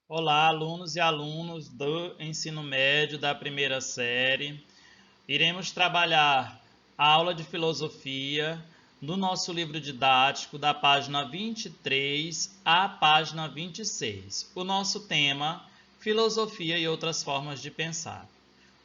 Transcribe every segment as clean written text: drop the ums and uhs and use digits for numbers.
Olá, alunos e alunos do ensino médio da primeira série. Iremos trabalhar a aula de filosofia no nosso livro didático da página 23 à página 26. O nosso tema, filosofia e outras formas de pensar.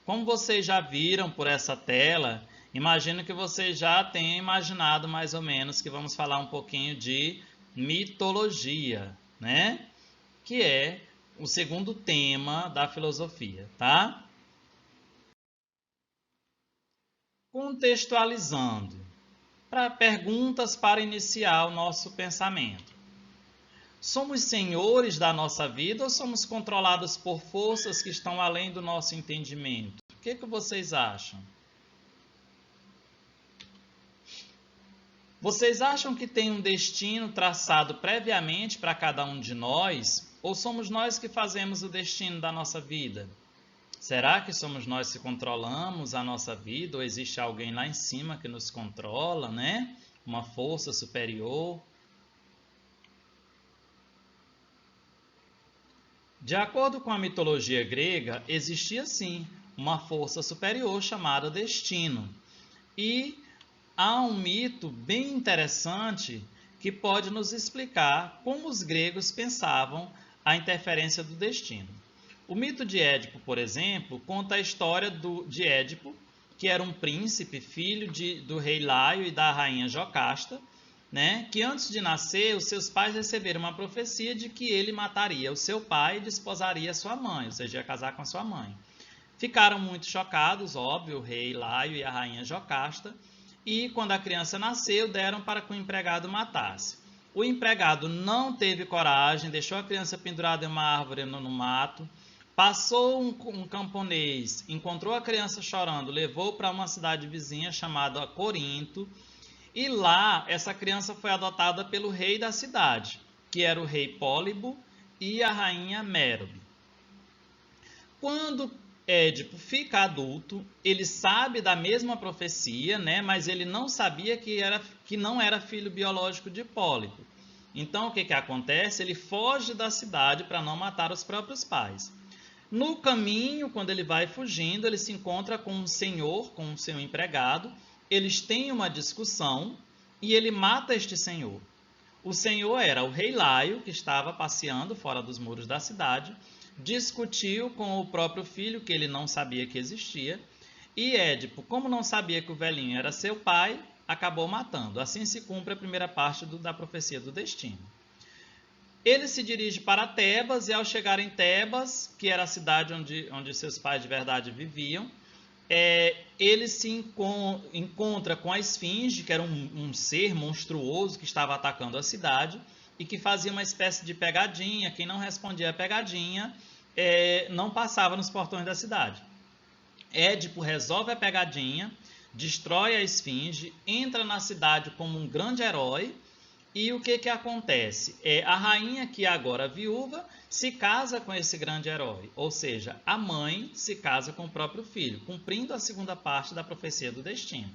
Como vocês já viram por essa tela, imagino que vocês já tenham imaginado mais ou menos que vamos falar um pouquinho de mitologia, né? Que é o segundo tema da filosofia, tá? Contextualizando, para perguntas para iniciar o nosso pensamento. Somos senhores da nossa vida ou somos controlados por forças que estão além do nosso entendimento? O que vocês acham? Vocês acham que tem um destino traçado previamente para cada um de nós? Ou somos nós que fazemos o destino da nossa vida? Será que somos nós que controlamos a nossa vida ou existe alguém lá em cima que nos controla, né? Uma força superior? De acordo com a mitologia grega, existia sim uma força superior chamada destino. E há um mito bem interessante que pode nos explicar como os gregos pensavam a interferência do destino. O mito de Édipo, por exemplo, conta a história de Édipo, que era um príncipe, filho do rei Laio e da rainha Jocasta, né, que antes de nascer, os seus pais receberam uma profecia de que ele mataria o seu pai e desposaria sua mãe, ou seja, ia casar com a sua mãe. Ficaram muito chocados, óbvio, o rei Laio e a rainha Jocasta, e quando a criança nasceu, deram para que o empregado matasse. O empregado não teve coragem, deixou a criança pendurada em uma árvore no mato, passou um camponês, encontrou a criança chorando, levou para uma cidade vizinha chamada Corinto, e lá essa criança foi adotada pelo rei da cidade, que era o rei Pólibo e a rainha Mérobe. Quando Édipo fica adulto, ele sabe da mesma profecia, né, mas ele não sabia que não era filho biológico de Pólipo. Então, o que acontece? Ele foge da cidade para não matar os próprios pais. No caminho, quando ele vai fugindo, ele se encontra com um senhor, com o seu empregado. Eles têm uma discussão e ele mata este senhor. O senhor era o rei Laio, que estava passeando fora dos muros da cidade, discutiu com o próprio filho, que ele não sabia que existia, e Édipo, como não sabia que o velhinho era seu pai, acabou matando. Assim se cumpre a primeira parte da profecia do destino. Ele se dirige para Tebas e, ao chegar em Tebas, que era a cidade onde seus pais de verdade viviam, ele se encontra com a esfinge, que era um ser monstruoso que estava atacando a cidade e que fazia uma espécie de pegadinha. Quem não respondia a pegadinha não passava nos portões da cidade. Édipo resolve a pegadinha, destrói a esfinge, entra na cidade como um grande herói. E o que acontece? A rainha, que é agora viúva, se casa com esse grande herói. Ou seja, a mãe se casa com o próprio filho, cumprindo a segunda parte da profecia do destino.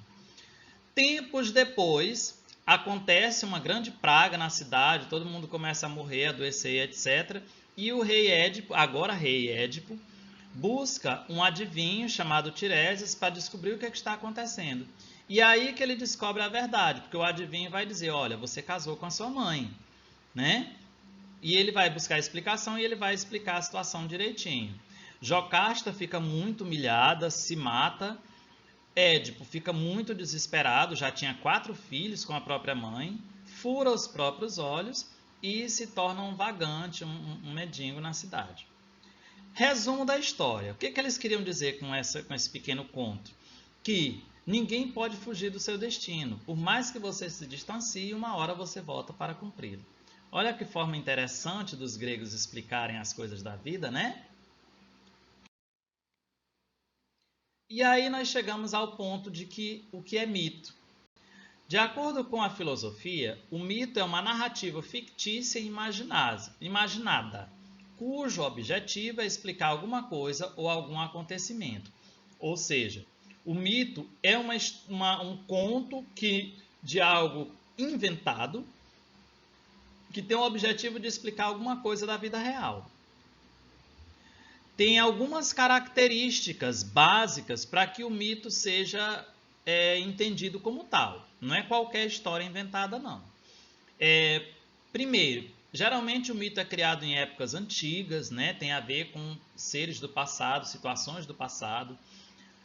Tempos depois, acontece uma grande praga na cidade, todo mundo começa a morrer, adoecer, etc. E o rei Édipo, agora rei Édipo, busca um adivinho chamado Tiresias para descobrir o que está acontecendo. E aí que ele descobre a verdade, porque o adivinho vai dizer, olha, você casou com a sua mãe, né? E ele vai buscar a explicação e ele vai explicar a situação direitinho. Jocasta fica muito humilhada, se mata. Édipo fica muito desesperado, já tinha 4 filhos com a própria mãe, fura os próprios olhos e se torna um vagante, um mendigo na cidade. Resumo da história. O que eles queriam dizer com esse pequeno conto? Que ninguém pode fugir do seu destino. Por mais que você se distancie, uma hora você volta para cumpri-lo. Olha que forma interessante dos gregos explicarem as coisas da vida, né? E aí nós chegamos ao ponto de que o que é mito? De acordo com a filosofia, o mito é uma narrativa fictícia e imaginada, cujo objetivo é explicar alguma coisa ou algum acontecimento. Ou seja, o mito é um conto de algo inventado que tem o objetivo de explicar alguma coisa da vida real. tem algumas características básicas para que o mito seja entendido como tal. Não é qualquer história inventada, não. Primeiro, geralmente o mito é criado em épocas antigas, né? Tem a ver com seres do passado, situações do passado.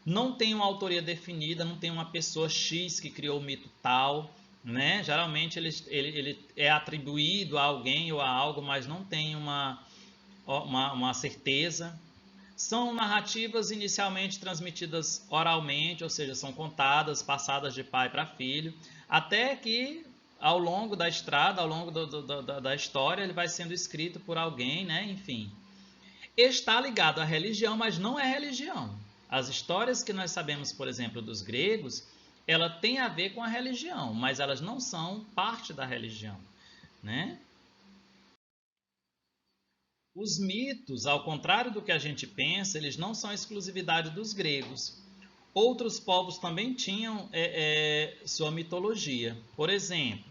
Não tem uma autoria definida, não tem uma pessoa X que criou o mito tal, né? Geralmente ele é atribuído a alguém ou a algo, mas não tem uma certeza. São narrativas inicialmente transmitidas oralmente, ou seja, são contadas, passadas de pai para filho, até que ao longo da estrada, ao longo da história, ele vai sendo escrito por alguém, né? Enfim. Está ligado à religião, mas não é religião. As histórias que nós sabemos, por exemplo, dos gregos, ela tem a ver com a religião, mas elas não são parte da religião, né? Os mitos, ao contrário do que a gente pensa, eles não são exclusividade dos gregos. Outros povos também tinham sua mitologia. Por exemplo,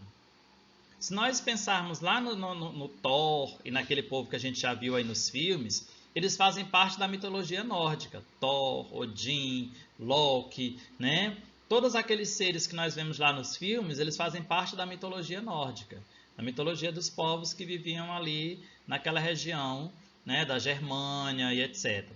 se nós pensarmos lá no Thor e naquele povo que a gente já viu aí nos filmes, eles fazem parte da mitologia nórdica. Thor, Odin, Loki, né? Todos aqueles seres que nós vemos lá nos filmes, eles fazem parte da mitologia nórdica, da mitologia dos povos que viviam ali naquela região, né, da Germânia e etc.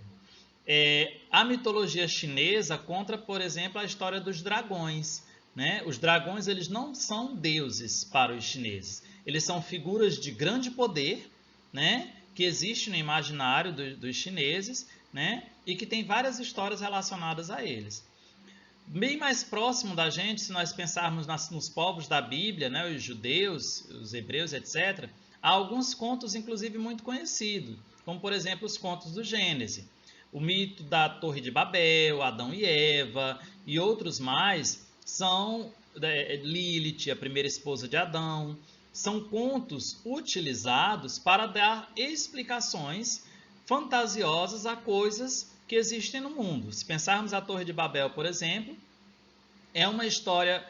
A mitologia chinesa conta, por exemplo, a história dos dragões, né? Os dragões, eles não são deuses para os chineses. Eles são figuras de grande poder, né? Que existem no imaginário dos chineses, né? E que tem várias histórias relacionadas a eles. Bem mais próximo da gente, se nós pensarmos nos povos da Bíblia, né? Os judeus, os hebreus, etc., há alguns contos, inclusive, muito conhecidos, como, por exemplo, os contos do Gênesis. O mito da Torre de Babel, Adão e Eva e outros mais são Lilith, a primeira esposa de Adão. São contos utilizados para dar explicações fantasiosas a coisas que existem no mundo. Se pensarmos a Torre de Babel, por exemplo, é uma história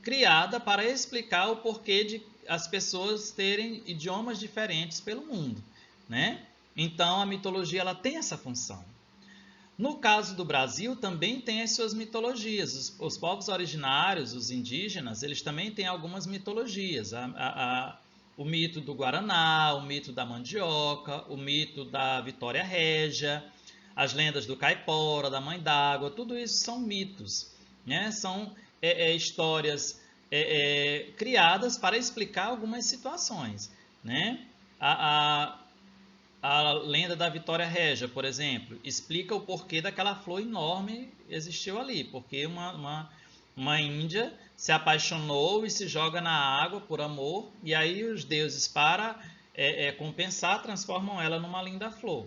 criada para explicar o porquê de as pessoas terem idiomas diferentes pelo mundo, né? Então, a mitologia ela tem essa função. No caso do Brasil, também tem as suas mitologias. Os povos originários, os indígenas, eles também têm algumas mitologias. O mito do Guaraná, o mito da mandioca, o mito da Vitória Régia, as lendas do Caipora, da Mãe d'Água, tudo isso são mitos, né? São histórias criadas para explicar algumas situações, né? A lenda da Vitória Régia, por exemplo, explica o porquê daquela flor enorme existiu ali, porque uma índia se apaixonou e se joga na água por amor, e aí os deuses, para compensar, transformam ela numa linda flor,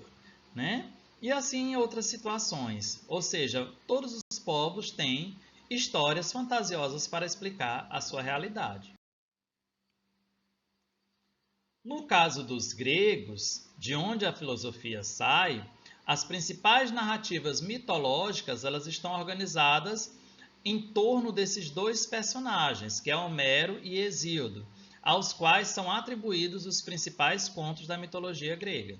né? E assim em outras situações. Ou seja, todos os povos têm histórias fantasiosas para explicar a sua realidade. No caso dos gregos, de onde a filosofia sai, as principais narrativas mitológicas elas estão organizadas em torno desses dois personagens, que é Homero e Hesíodo, aos quais são atribuídos os principais contos da mitologia grega.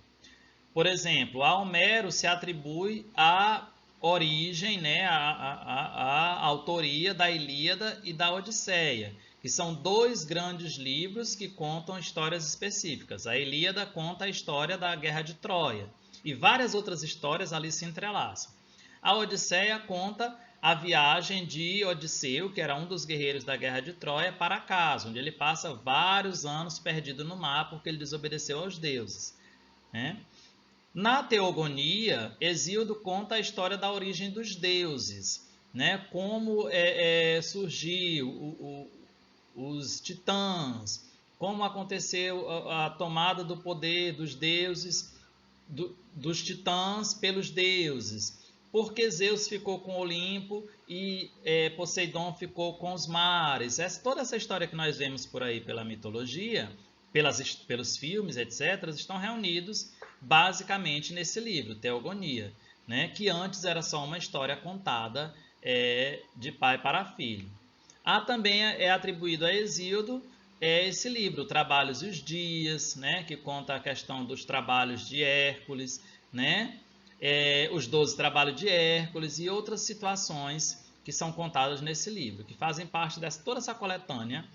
Por exemplo, a Homero se atribui a origem, né, a autoria da Ilíada e da Odisseia, que são dois grandes livros que contam histórias específicas. A Ilíada conta a história da Guerra de Troia e várias outras histórias ali se entrelaçam. A Odisseia conta a viagem de Odisseu, que era um dos guerreiros da Guerra de Troia, para casa, onde ele passa vários anos perdido no mar porque ele desobedeceu aos deuses, né? Na Teogonia, Hesíodo conta a história da origem dos deuses, né? Como surgiu os titãs, como aconteceu a tomada do poder dos deuses, dos titãs pelos deuses, porque Zeus ficou com o Olimpo e Poseidon ficou com os mares. Toda essa história que nós vemos por aí pela mitologia, pelos filmes, etc., estão reunidos basicamente nesse livro, Teogonia, né? Que antes era só uma história contada de pai para filho. Também é atribuído a Hesíodo é esse livro, Trabalhos e os Dias, né, que conta a questão dos trabalhos de Hércules, né, os 12 trabalhos de Hércules e outras situações que são contadas nesse livro, que fazem parte de toda essa coletânea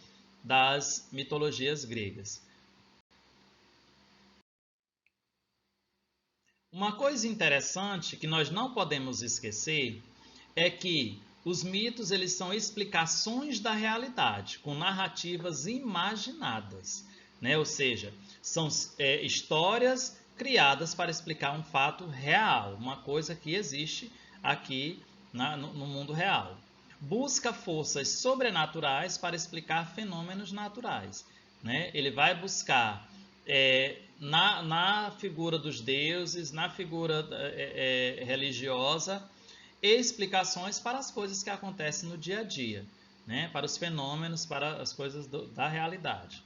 das mitologias gregas. Uma coisa interessante que nós não podemos esquecer é que os mitos eles são explicações da realidade, com narrativas imaginadas, né? Ou seja, são histórias criadas para explicar um fato real, uma coisa que existe aqui no mundo real. Busca forças sobrenaturais para explicar fenômenos naturais, né? Ele vai buscar na figura dos deuses, na figura religiosa, explicações para as coisas que acontecem no dia a dia, né? Para os fenômenos, para as coisas da realidade.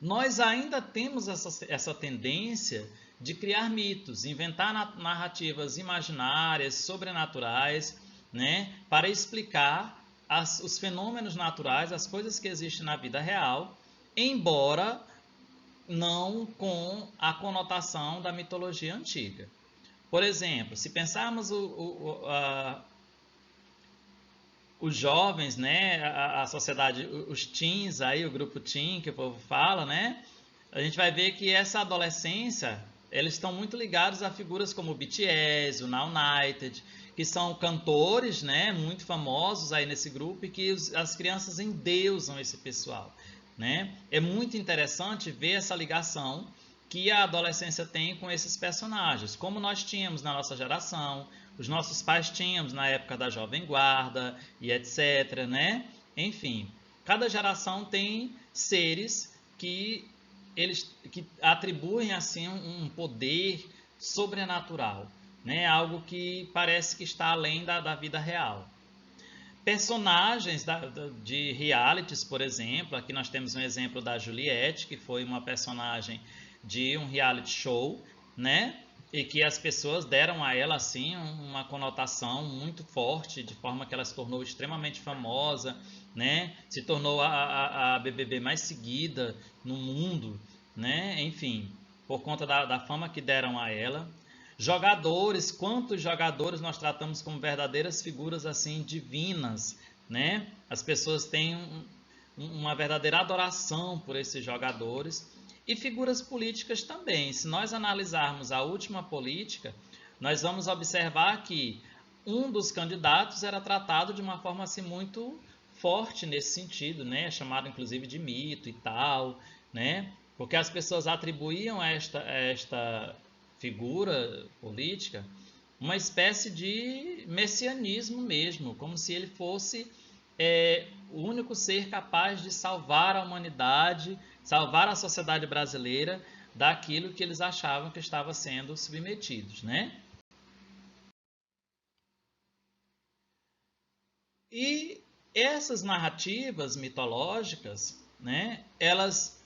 Nós ainda temos essa tendência de criar mitos, inventar narrativas imaginárias, sobrenaturais, né? Para explicar os fenômenos naturais, as coisas que existem na vida real, embora não com a conotação da mitologia antiga. Por exemplo, se pensarmos os jovens, né, a sociedade, os teens, aí, o grupo teen que o povo fala, né, a gente vai ver que essa adolescência, eles estão muito ligados a figuras como o BTS, o Now United, que são cantores, né, muito famosos aí nesse grupo e que as crianças endeusam esse pessoal, né? É muito interessante ver essa ligação que a adolescência tem com esses personagens, como nós tínhamos na nossa geração, os nossos pais tínhamos na época da Jovem Guarda e etc, né? Enfim, cada geração tem seres que atribuem assim um poder sobrenatural, né? Algo que parece que está além da vida real. Personagens de realities, por exemplo, aqui nós temos um exemplo da Juliette, que foi uma personagem de um reality show, né? E que as pessoas deram a ela assim uma conotação muito forte, de forma que ela se tornou extremamente famosa, né? Se tornou a BBB mais seguida no mundo, né? Enfim, por conta da fama que deram a ela. Jogadores, quantos jogadores nós tratamos como verdadeiras figuras assim divinas, né? As pessoas têm uma verdadeira adoração por esses jogadores. E figuras políticas também. Se nós analisarmos a última política, nós vamos observar que um dos candidatos era tratado de uma forma assim muito forte nesse sentido, né? Chamado inclusive de mito e tal, né? Porque as pessoas atribuíam a esta figura política uma espécie de messianismo mesmo, como se ele fosse o único ser capaz de salvar a humanidade, salvar a sociedade brasileira daquilo que eles achavam que estava sendo submetidos, né? E essas narrativas mitológicas, né, elas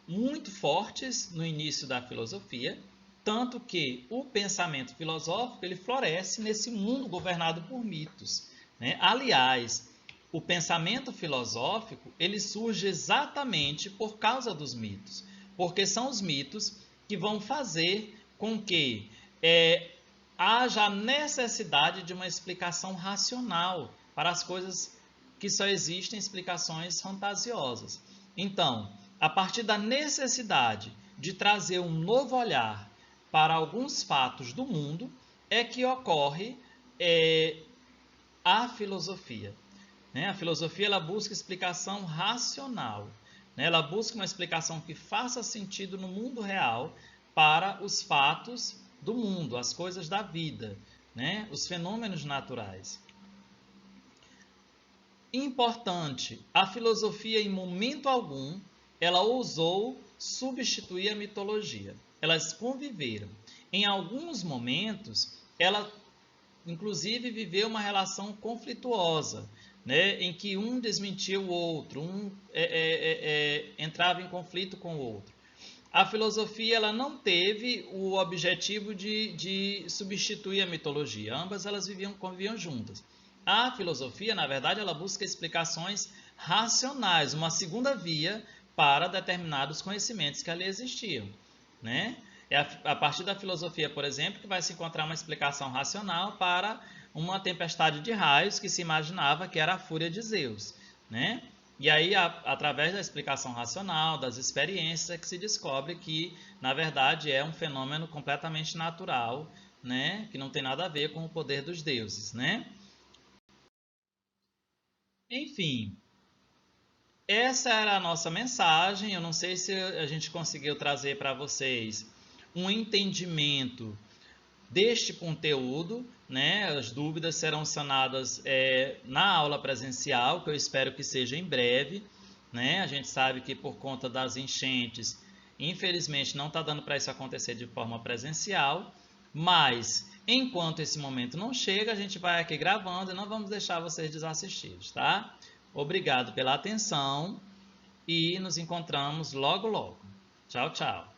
muito fortes no início da filosofia, tanto que o pensamento filosófico ele floresce nesse mundo governado por mitos, né? Aliás, o pensamento filosófico ele surge exatamente por causa dos mitos, porque são os mitos que vão fazer com que haja a necessidade de uma explicação racional para as coisas que só existem explicações fantasiosas. Então, a partir da necessidade de trazer um novo olhar para alguns fatos do mundo, é que ocorre a filosofia. A filosofia ela busca explicação racional, né? Ela busca uma explicação que faça sentido no mundo real para os fatos do mundo, as coisas da vida, né? Os fenômenos naturais. Importante, a filosofia em momento algum ela ousou substituir a mitologia. Elas conviveram. Em alguns momentos, ela inclusive viveu uma relação conflituosa, né, em que um desmentia o outro, um entrava em conflito com o outro. A filosofia ela não teve o objetivo de substituir a mitologia. Ambas elas conviviam juntas. A filosofia, na verdade, ela busca explicações racionais, uma segunda via para determinados conhecimentos que ali existiam, né? É a partir da filosofia, por exemplo, que vai se encontrar uma explicação racional para uma tempestade de raios que se imaginava que era a fúria de Zeus, né? E aí, através da explicação racional, das experiências, é que se descobre que, na verdade, é um fenômeno completamente natural, né? Que não tem nada a ver com o poder dos deuses, né? Enfim, essa era a nossa mensagem. Eu não sei se a gente conseguiu trazer para vocês um entendimento deste conteúdo, né? As dúvidas serão sanadas na aula presencial, que eu espero que seja em breve, né? A gente sabe que por conta das enchentes, infelizmente não está dando para isso acontecer de forma presencial, mas enquanto esse momento não chega, a gente vai aqui gravando e não vamos deixar vocês desassistidos, tá? Obrigado pela atenção e nos encontramos logo logo. Tchau, tchau.